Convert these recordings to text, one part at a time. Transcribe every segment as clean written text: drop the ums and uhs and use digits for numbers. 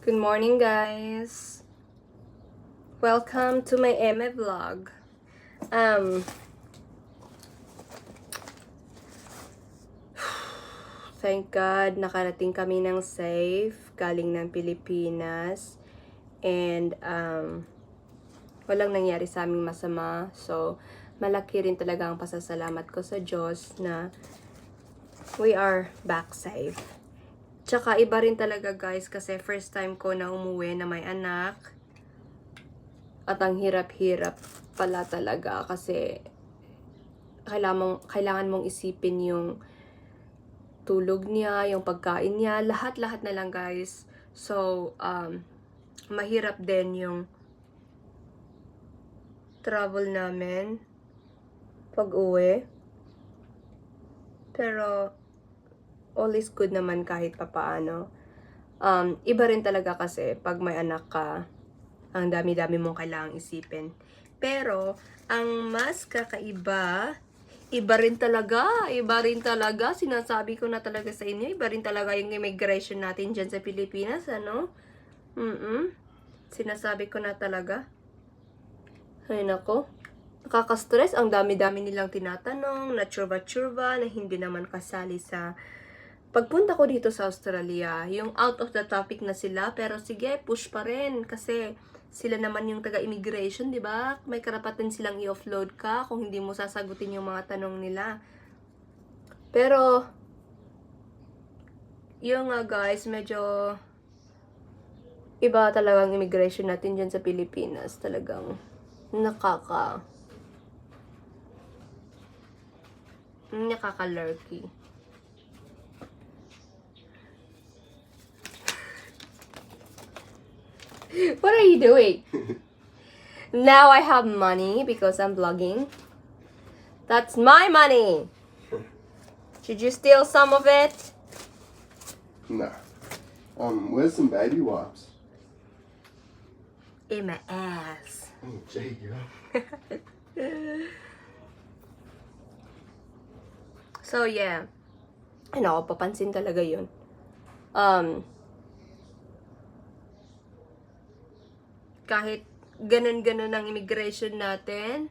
Good morning, guys. Welcome to my Eme vlog. Thank God, nakarating kami ng safe, galing ng Pilipinas. And, walang nangyari sa aming masama. So, malaki rin talaga ang pasasalamat ko sa Diyos na we are back safe. Tsaka iba rin talaga, guys, kasi first time ko na umuwi na may anak. At ang hirap-hirap pala talaga kasi kailangan mong isipin yung tulog niya, yung pagkain niya, lahat-lahat na lang, guys. So, mahirap din yung travel namin pag-uwi. Pero, all is good naman kahit papaano. Iba rin talaga kasi pag may anak ka, ang dami-dami mong kailangang isipin. Pero, ang mas kakaiba, iba rin talaga, sinasabi ko na talaga sa inyo, iba rin talaga yung immigration natin dyan sa Pilipinas, ano? Sinasabi ko na talaga. Ay nako, nakaka-stress, ang dami-dami nilang tinatanong, na tsurba-tsurba, na hindi naman kasali sa pagpunta ko dito sa Australia. Yung out of the topic na sila, pero sige, push pa rin, kasi sila naman yung taga-immigration, di ba? May karapatan silang i-offload ka kung hindi mo sasagutin yung mga tanong nila. Pero, yung guys, medyo iba talagang immigration natin dyan sa Pilipinas. Talagang nakaka-lurky. What are you doing? Now I have money because I'm vlogging. That's my money. Should you steal some of it? Nah. Where's some baby wipes? In my ass. Oh, gee, girl. So yeah. Ano, papansin talaga yun. Kahit ganun-ganun ang immigration natin,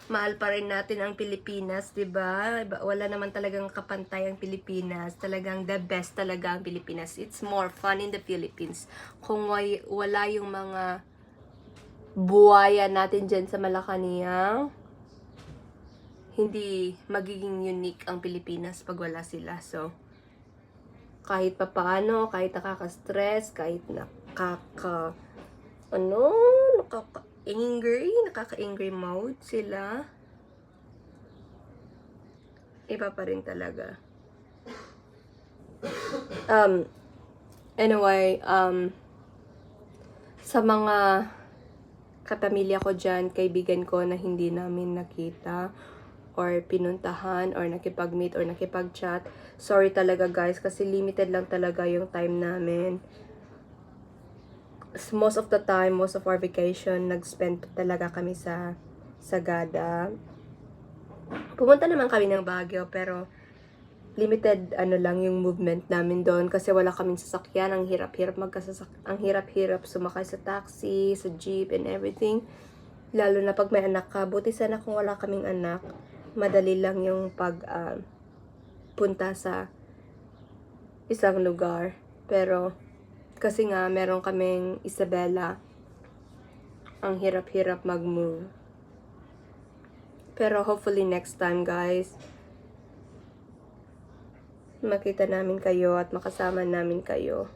mahal pa rin natin ang Pilipinas, 'di ba? Wala naman talagang kapantay ang Pilipinas. Talagang the best talaga ang Pilipinas. It's more fun in the Philippines. Kung wala yung mga buhaya natin dyan sa Malacanang, hindi magiging unique ang Pilipinas pag wala sila. So, kahit papaano, kahit nakaka-stress, kahit nakaka-angry mode sila, iba pa rin talaga. Anyway, sa mga kapamilya ko dyan, kaibigan ko na hindi namin nakita or pinuntahan or nakipag-meet or nakipag-chat, sorry talaga, guys, kasi limited lang talaga yung time namin. Most of the time, most of our vacation, nag-spend talaga kami sa Sagada. Pumunta naman kami ng Baguio, pero limited lang yung movement namin doon kasi wala kaming sasakyan. Ang hirap-hirap sumakay sa taxi, sa jeep and everything. Lalo na pag may anak ka. Buti sana kung wala kaming anak, madali lang yung punta sa isang lugar. Pero kasi nga meron kaming Isabela, ang hirap-hirap mag-move. Pero hopefully next time, guys, makita namin kayo at makasama namin kayo.